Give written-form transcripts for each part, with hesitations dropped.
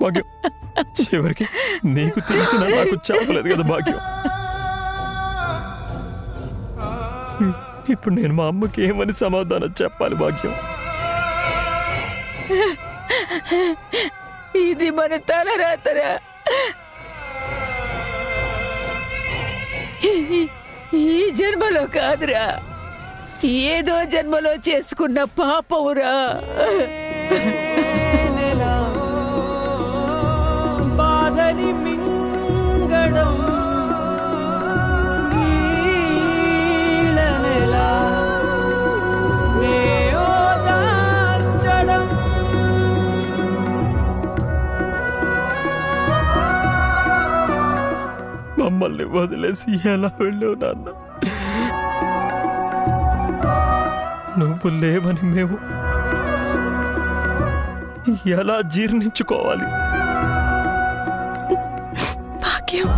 భాగ్యం, చివరికి నీకు తెలిసిన నాకు చెప్పలేదు కదా భాగ్యం. ఇప్పుడు నేను మా అమ్మకి ఏమని సమాధానం చెప్పాలి భాగ్యం? ఇది మన తలరాతరా. ఈ జన్మలో కాదురా, ఏదో జన్మలో చేసుకున్న పాపవురా. బాధని మింగడం మమ్మల్ని వదిలేసి ఎలా వెళ్ళావు నాన్న? నువ్వు లేవని మేము ఎలా జీర్ణించుకోవాలి? భాగ్యం,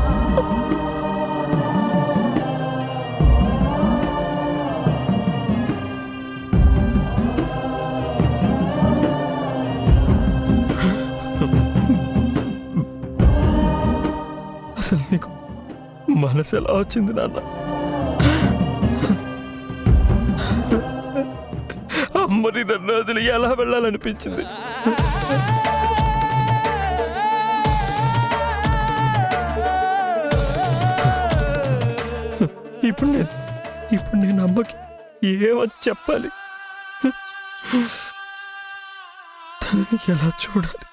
అసలు నీకు మనసు ఎలా వచ్చింది నాన్న? అమ్మని నన్ను వదిలి ఎలా వెళ్ళాలనిపించింది? ఇప్పుడు నేను అమ్మకి ఏమని చెప్పాలి? తనని ఎలా చూడాలి?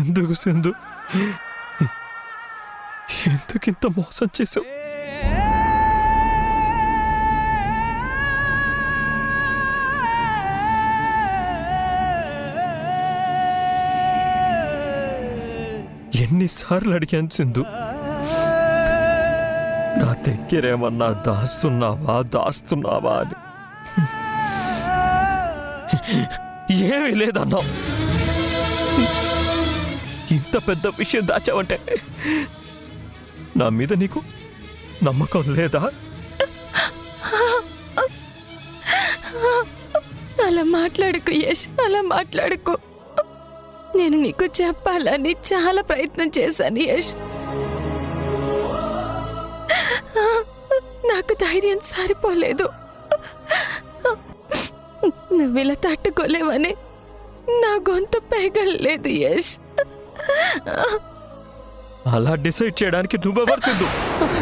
ఎందుకు సింధు, ఎందుకింత మోసం చేసావు? ఎన్నిసార్లు అడిగాను సింధు, నా దగ్గరేమన్నా దాస్తున్నావా అని. ఏమీ లేదన్నావు. ఇంత పెద్ద విషయం దాచావంటే నా మీద నీకు నమ్మకం లేదా? అలా మాట్లాడుకు యశ్, అలా మాట్లాడుకో. నేను నీకు చెప్పాలని చాలా ప్రయత్నం చేశాను యశ్. నాకు ధైర్యం సరిపోలేదు. నువ్విలా తట్టుకోలేవని నా గొంతు పెగలేదు యశ్. అలా డిసైడ్ చేయడానికి నువ్వెవరు సింధు?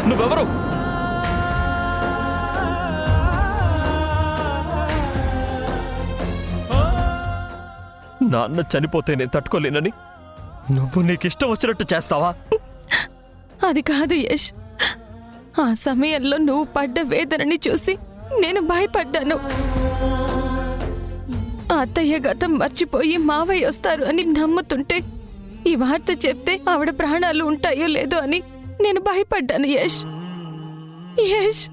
నువ్వెవరు? నాన్న చనిపోతే నేను తట్టుకోలేనని నువ్వు నీకిష్టం వచ్చినట్టు చేస్తావా? అది కాదు యశ్, ఆ సమయంలో నువ్వు పడ్డ వేదనని చూసి నేను భయపడ్డాను. అత్తయ్య గతం మర్చిపోయి మావయ్య వస్తారు అని నమ్ముతుంటే ఈ వార్త చెప్తే ఆవిడ ప్రాణాలు ఉంటాయో లేదో అని నేను భయపడ్డాను యశ్. యశ్,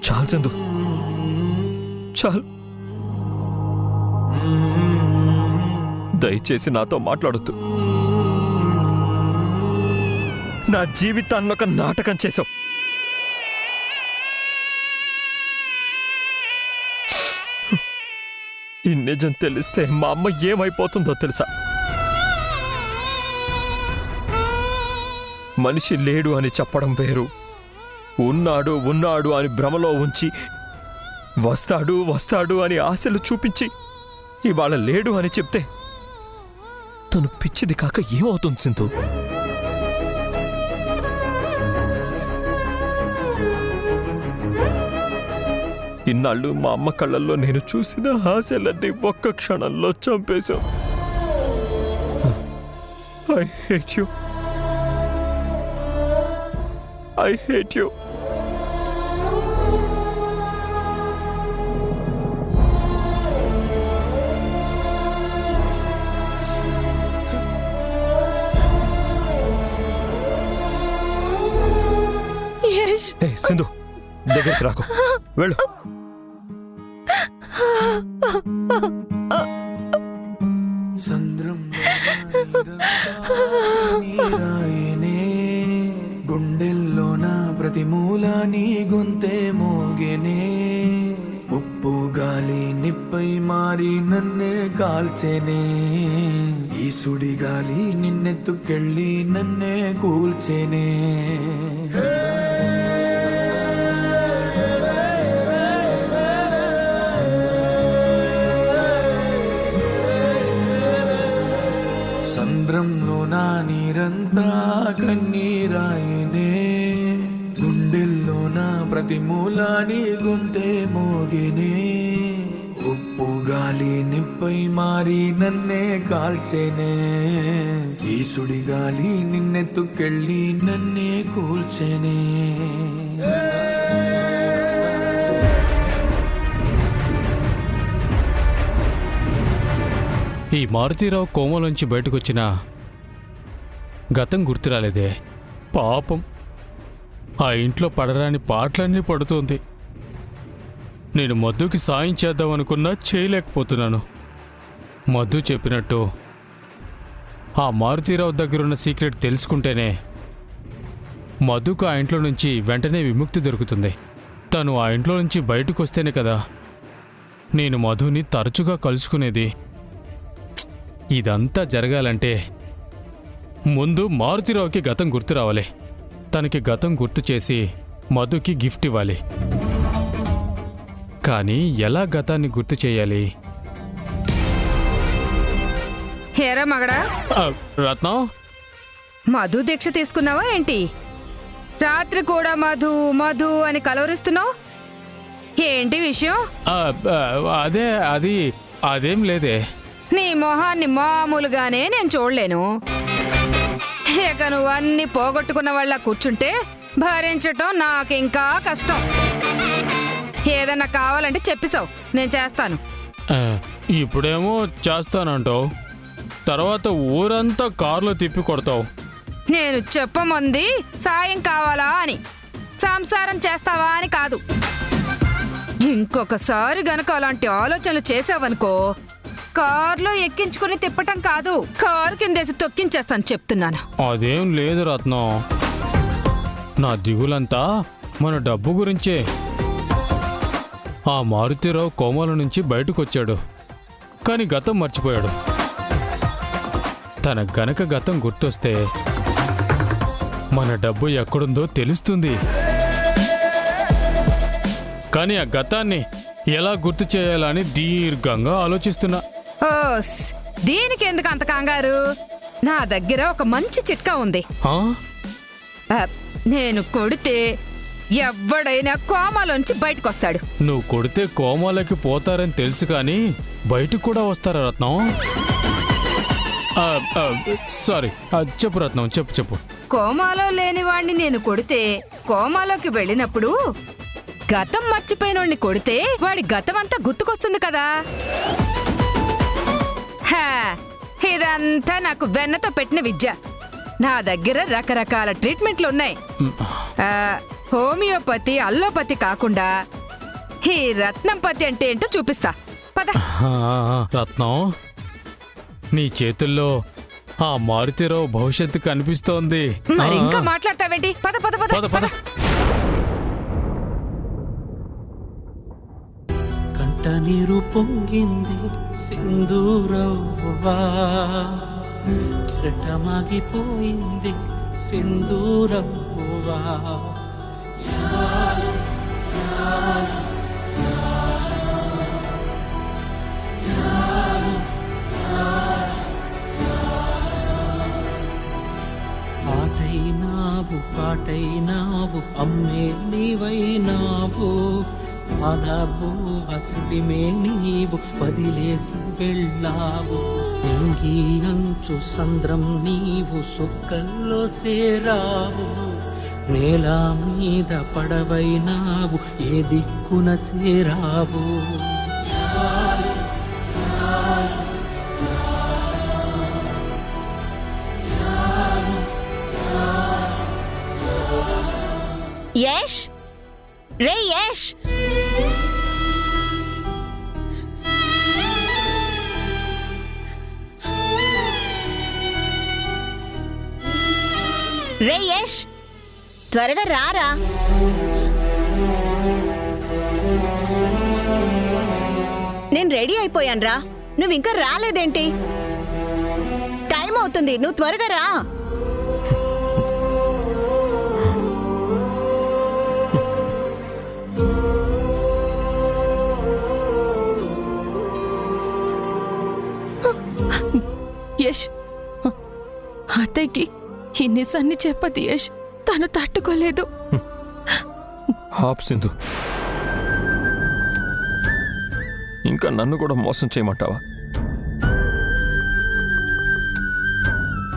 చాలు సింధు, చాలు. దయచేసి నాతో మాట్లాడొద్దు. నా జీవితాన్ని ఒక నాటకం చేశావు. ఈ నిజం తెలిస్తే మా అమ్మ ఏమైపోతుందో తెలుసా? మనిషి లేడు అని చెప్పడం వేరు, ఉన్నాడు అని భ్రమలో ఉంచి వస్తాడు అని ఆశలు చూపించి ఇవాళ లేడు అని చెప్తే తను పిచ్చిది కాక ఏమవుతుంది సింధు? ఇన్నాళ్ళు మా అమ్మ కళ్ళల్లో నేను చూసిన ఆశలన్నీ ఒక్క క్షణంలో చంపేశావు. I hate you. I hate you. Yash, Hey, Sindhu, దగ్గరికి రాకు. వెళ్ళు. గుండెల్లో నా ప్రతి మూల నీ గొంతే మోగెనే. ఉప్పు గాలి నిప్పై మారి నన్నే కాల్చెనే. ఈ సుడి గాలి నిన్నెత్తుకెళ్ళి నన్నే కూల్చెనే. సంద్రంలో నా నీరంతా కన్నీరాయనే. గుండెల్లో నా ప్రతి మూల నీ గొంతే మోగెనే. ఉప్పు గాలి నిప్పై మారి నన్నే కాల్చెనే. ఈ సుడి గాలి నిన్నెత్తుకెళ్ళి నన్నే కూల్చెనే. ఈ మారుతీరావు కోమలోంచి బయటకొచ్చిన గతం గుర్తురాలేదే. పాపం ఆ ఇంట్లో పడరాని పాటలన్నీ పడుతోంది. నేను మధుకి సాయం చేద్దామనుకున్నా చేయలేకపోతున్నాను. మధు చెప్పినట్టు ఆ మారుతీరావు దగ్గరున్న సీక్రెట్ తెలుసుకుంటేనే మధుకు ఆ ఇంట్లో నుంచి వెంటనే విముక్తి దొరుకుతుంది. తను ఆ ఇంట్లో నుంచి బయటకు వస్తేనే కదా నేను మధుని తరచుగా కలుసుకునేది. ఇదంతా జరగాలంటే ముందు మారుతీరావుకి గతం గుర్తు రావాలి. తనకి గతం గుర్తు చేసి మధుకి గిఫ్ట్ ఇవ్వాలి. కానీ ఎలా గతాన్ని గుర్తు చేయాలి? హేరా మగడా, రత్నం, మధు దీక్ష తీసుకున్నావా ఏంటి? రాత్రి కూడా మధు మధు అని కలవరిస్తున్నావు ఏంటి విషయం? అదేం లేదే. నీ మొహాన్ని మామూలుగానే నేను చూడలేను. ఇక నువ్వు అన్ని పోగొట్టుకున్న వాళ్ళ కూర్చుంటే భరించటం నాకింకా కష్టం. ఏదన్నా కావాలంటే చెప్పేశావు, నేను చేస్తాను. ఇప్పుడేమో చేస్తానంటావు, తర్వాత ఊరంతా కారులో తిప్పి కొడతావు. నేను చెప్పమంది సాయం కావాలా అని, సంసారం చేస్తావా అని కాదు. ఇంకొకసారి గనక అలాంటి ఆలోచనలు చేసావనుకో, కారులో ఎక్కించుకుని తిప్పటం కాదు, కారు కిందేసి తొక్కించేస్తాను చెప్తున్నాను. అదేం లేదు రత్నం, నా దిగులంతా మన డబ్బు గురించే. ఆ మారుతీరావు కోమల నుంచి బయటకొచ్చాడు, కానీ గతం మర్చిపోయాడు. తన గనక గతం గుర్తొస్తే మన డబ్బు ఎక్కడుందో తెలుస్తుంది. కానీ ఆ గతాన్ని ఎలా గుర్తు చేయాలని దీర్ఘంగా ఆలోచిస్తున్నా. ఓస్, దీనికి ఎందుకు అంత కంగారు? నా దగ్గర ఒక మంచి చిట్కా ఉంది. నేను కొడితే ఎవ్వడైనా కోమాలోంచి బయటకొస్తాడు. నువ్వు కొడితే కోమాలకి పోతారని తెలుసు, కానీ బయటకు కూడా వస్తారా రత్నం? సారీ, చెప్పు రత్నం, చెప్పు. కోమాలో లేని వాణ్ణి నేను కొడితే కోమాలోకి వెళ్ళినప్పుడు గతం మర్చిపోయినోడిని కొడితే వాడి గతం అంతా గుర్తుకొస్తుంది కదా. ఇదంతా నాకు వెన్నతో పెట్టిన విద్య. నా దగ్గర రకరకాల ట్రీట్మెంట్లు ఉన్నాయి. హోమియోపతి, అల్లోపతి కాకుండా ఈ రత్నంపతి అంటే ఏంటో చూపిస్తా, పద. రత్నం, నీ చేతుల్లో ఆ మారుతీరావు భవిష్యత్తు కనిపిస్తోంది. మరి ఇంకా మాట్లాడతావేంటి? పద పద పద పద. కంట నీరు పొంగింది సింధూరవ్వా, కిరటమాగిపోయింది సింధూరవ్వా. ఆటైనావు పాటైనావు అమ్మే నీవైనావు, పాలబో అసలిమే నీవు వదిలేసి వెళ్ళావు. ఎంగి అంచు సంద్రం నీవు సుక్కల్లో సేరావు, నేల మీద పడవైనావు ఏ దిక్కున సేరావు. యష్, రే యష్, రే యష్, త్వరగా రారా. నేను రెడీ అయిపోయానురా, నువ్వు ఇంకా రాలేదేంటి? టైం అవుతుంది, నువ్వు త్వరగా రా. యష్, అత్తయ్యకి ఈ నిజాన్ని చెప్పదు యష్. తను తట్టుకోలేదు. హాప్ సింధు, ఇంకా నన్ను కూడా మోసం చేయమంటావా?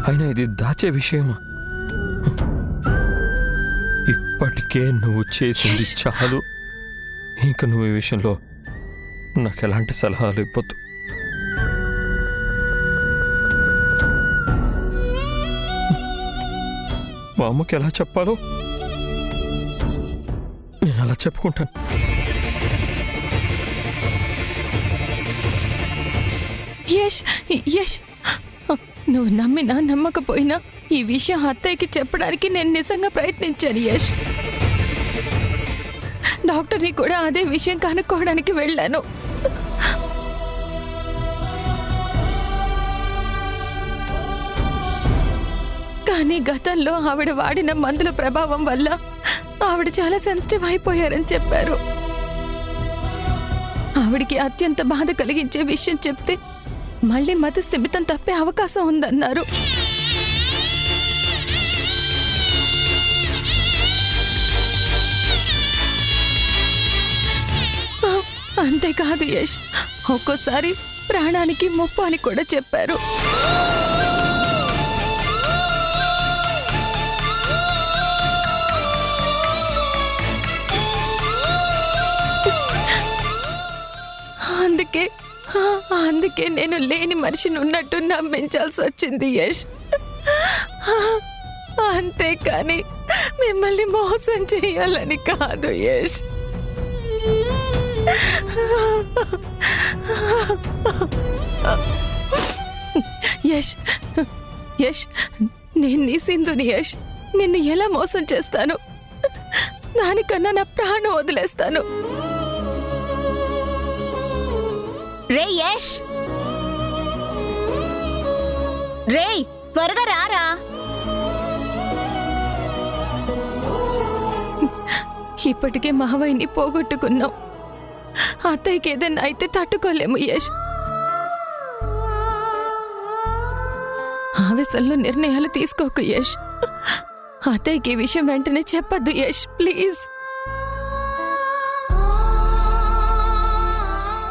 అయినా ఇది దాచే విషయమా? ఇప్పటికే నువ్వు చేసింది చాలు. ఇంకా నువ్వు ఈ విషయంలో నాకు ఎలాంటి సలహాలు ఇవ్వద్దు. మా అమ్మకి ఎలా చెప్పాలో నేను అలా చెప్పుకుంటాను. యష్, యష్, నువ్వు నమ్మినా నమ్మకపోయినా ఈ విషయం అత్తయ్యకి చెప్పడానికి నేను నిజంగా ప్రయత్నించాను యష్. డాక్టర్ని కూడా అదే విషయం కనుక్కోవడానికి వెళ్ళాను. కానీ గతంలో ఆవిడ వాడిన మందుల ప్రభావం వల్ల ఆవిడ చాలా సెన్సిటివ్ అయిపోయారని చెప్పారు. ఆవిడికి అత్యంత బాధ కలిగించే విషయం చెప్తే మళ్ళీ మతి స్థిమితం తప్పే అవకాశం ఉందన్నారు. అంతేకాదు యష్, ఒక్కోసారి ప్రాణానికి ముప్పు అని కూడా చెప్పారు. అందుకే నేను లేని మనిషిని ఉన్నట్టు నమ్మించాల్సి వచ్చింది యష్. అంతేకాని మిమ్మల్ని మోసం చేయాలని కాదు యష్. యష్, యష్, నేను నీ సింధుని యష్. నిన్ను ఎలా మోసం చేస్తాను? దానికన్నా నా ప్రాణం వదిలేస్తాను. రే యష్, రే త్వరగా రారా. ఇప్పటికే మావయ్యని పోగొట్టుకున్నాం. అత్తయ్యకి ఏదైనా అయితే తట్టుకోలేము యష్. ఆవేశంలో నిర్ణయాలు తీసుకోకు యష్. అత్తయ్యకి ఈ విషయం వెంటనే చెప్పద్దు యష్, ప్లీజ్.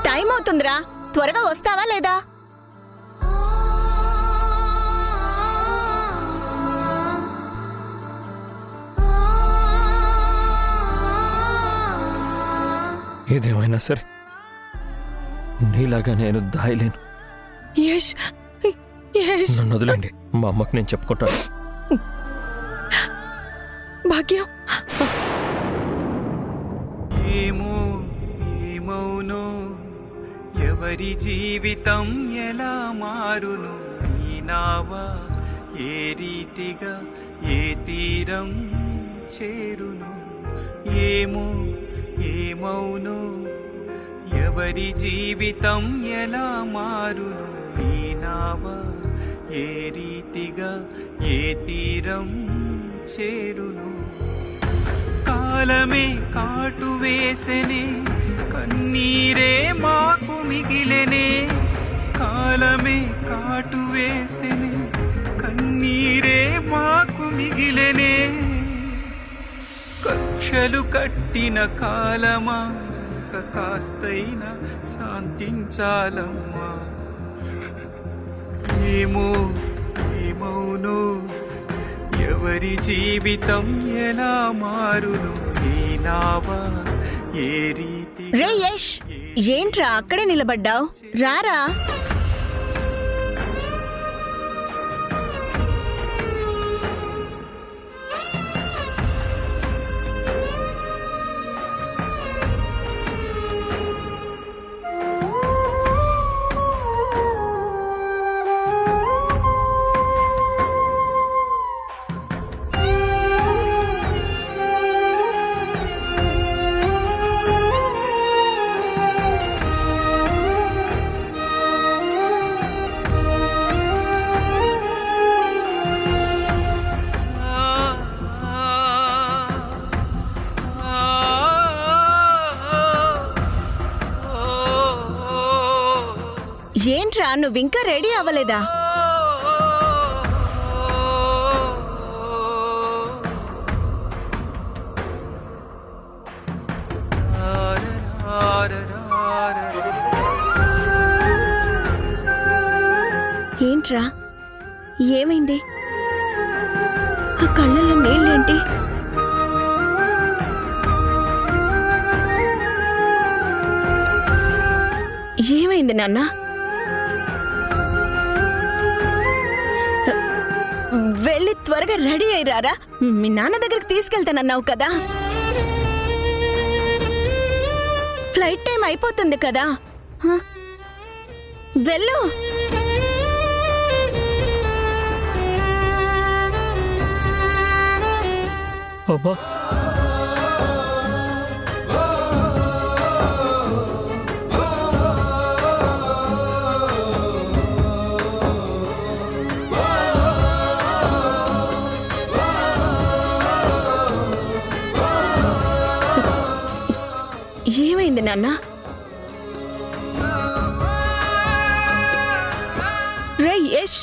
టైం అవుతుందిరా, త్వరగా వస్తావా లేదా? ఏదేమైనా సరే నీలాగా నేను దాయలేను. యష్, యష్, నన్ను వదిలేండి. మా అమ్మకి నేను చెప్పుకుంటాను. భాగ్యం, ఏమో ఏమౌనో ఎవరి జీవితం ఎలా మారును, ఈ నావ ఏ రీతిగా ఏ తీరం చేరును. ఏమో ఏమౌనో ఎవరి జీవితం ఎలా మారును, ఈ నావ ఏ రీతిగా ఏ తీరం చేరును. కాలమే కాటు వేసెనే, కన్నీరే మాకు మిగిలెనే. కాలమే కాటు వేసెనే, కన్నీరే మాకు మిగిలెనే. కక్షలు కట్టిన కాలమా, కాస్తైనా శాంతించాలమ్మా. ఏమో ఏమౌనో ఎవరి జీవితం ఎలా మారును, ఈ నావ ఏ రీతి. రే యష్, ఏంట్రా అక్కడే నిలబడ్డావు? రారా. ఏంట్రా నువ్వింకా రెడీ అవ్వలేదా? ఏంట్రా ఏమైంది? ఆ కళ్ళల్లో నీళ్ళేంటి? ఏమైంది నాన్న? వెళ్ళి త్వరగా రెడీ అయ్యారా? మీ నాన్న దగ్గరికి తీసుకెళ్తానన్నావు కదా. ఫ్లైట్ టైం అయిపోతుంది కదా. వెళ్ళు. అమ్మా, ఏమైంది నాన్న? రే యష్,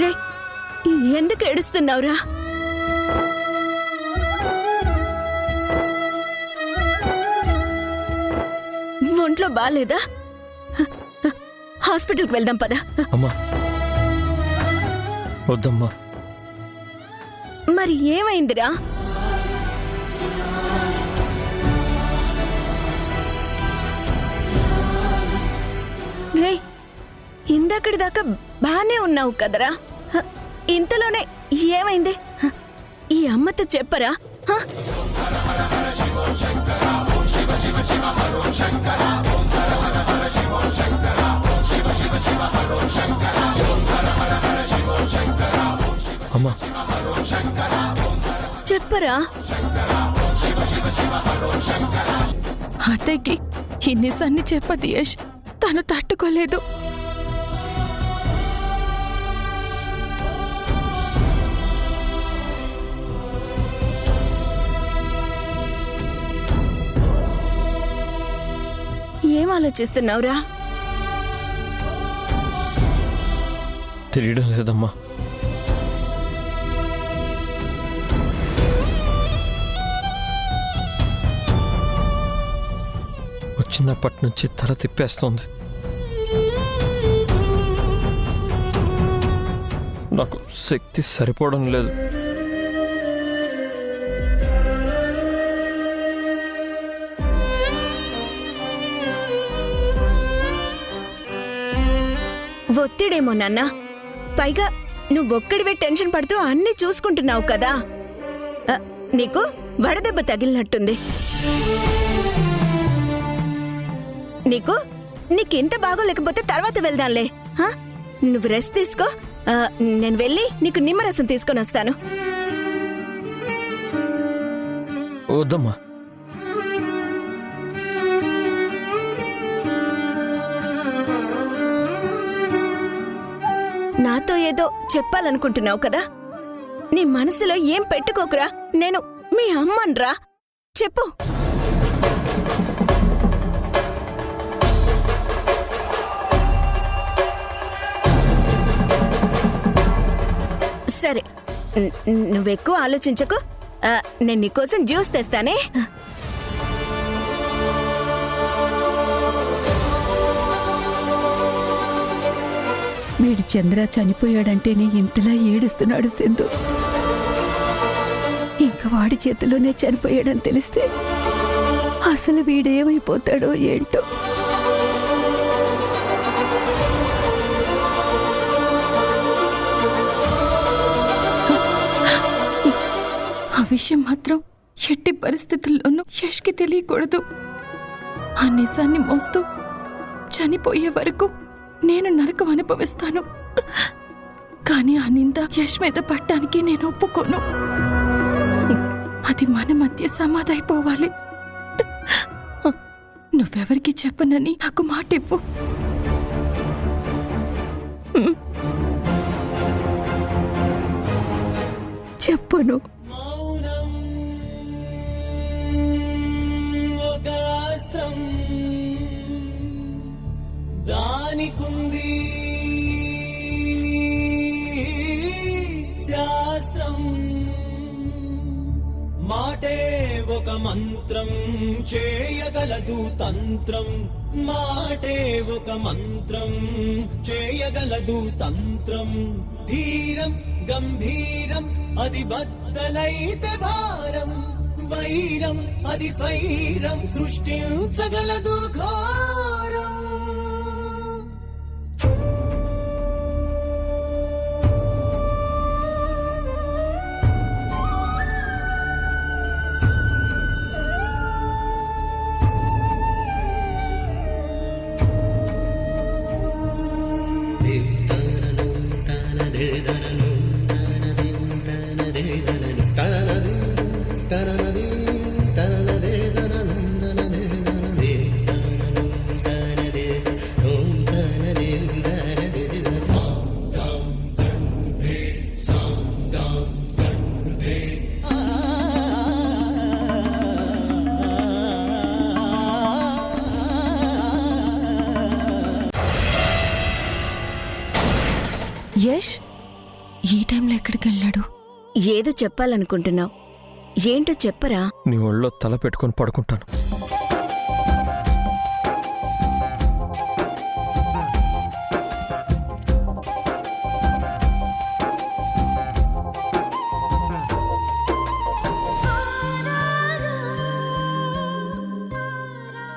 రే ఎందుకు ఏడుస్తున్నావురా? ఒంట్లో బాలేదా? హాస్పిటల్కి వెళ్దాం పదా. అమ్మా వద్దమ్మా. మరి ఏమైందిరా? రే ఇందక్కడి దాకా బానే ఉన్నావు కదరా, ఇంతలోనే ఏమైంది? ఈ అమ్మతో చెప్పరా? అమ్మా చెప్పరా? అత్తయ్యకి ఇన్నిసార్లు చెప్పదు యష్, తను తట్టుకోలేదు. ఏం ఆలోచిస్తున్నావురా? తెలియడం లేదమ్మా. వచ్చినప్పటి నుంచి తల తిప్పేస్తుంది. నాకు శక్తి సరిపోవడం లేదు. ఒత్తిడేమో నాన్న. పైగా నువ్వొక్కడివే టెన్షన్ పడుతూ అన్నీ చూసుకుంటున్నావు కదా. నీకు వడదెబ్బ తగిలినట్టుంది. నీకింత బాగోలేకపోతే తర్వాత వెళ్దాంలే. నువ్వు రెస్ట్ తీసుకో. నేను వెళ్ళి నీకు నిమ్మరసం తీసుకొని వస్తాను. వద్దమ్మా. నాతో ఏదో చెప్పాలనుకుంటున్నావు కదా. నీ మనసులో ఏం పెట్టుకోకురా. నేను మీ అమ్మన్రా. చెప్పు. సరే, నువ్వెక్కువ ఆలోచించకు. నేను నీకోసం జ్యూస్ తెస్తానే. వీడు చంద్ర చనిపోయాడంటేనే ఇంతలా ఏడుస్తున్నాడు సింధు. ఇంకా వాడి చేతిలోనే చనిపోయాడని తెలిస్తే అసలు వీడేమైపోతాడో ఏంటో. ఆ విషయం మాత్రం ఎట్టి పరిస్థితుల్లోనూ యష్కి తెలియకూడదు. ఆ నిజాన్ని మోస్తూ చనిపోయే వరకు నేను నరకం అనుభవిస్తాను. కానీ ఆ నింద యష్ మీద పడ్డానికి నేను ఒప్పుకోను. అది మన మధ్య సమాధైపోవాలి. నువ్వెవరికి చెప్పనని నాకు మాట ఇవ్వు. చెప్పను. ఒక మంత్రం చేయగలదు తంత్రం మాటే ఒక మంత్రం చేయగలదు తంత్రం ధీరం గంభీరం అది బద్దలైతే భారం వైరం అది స్వైరం సృష్టించగలదు ఘోరం యష్ ఈ టైంలో ఎక్కడికి వెళ్ళాడు? ఏదో చెప్పాలనుకుంటున్నావు, ఏంటో చెప్పరా? నీ ఒళ్ళో తల పెట్టుకొని పడుకుంటాను.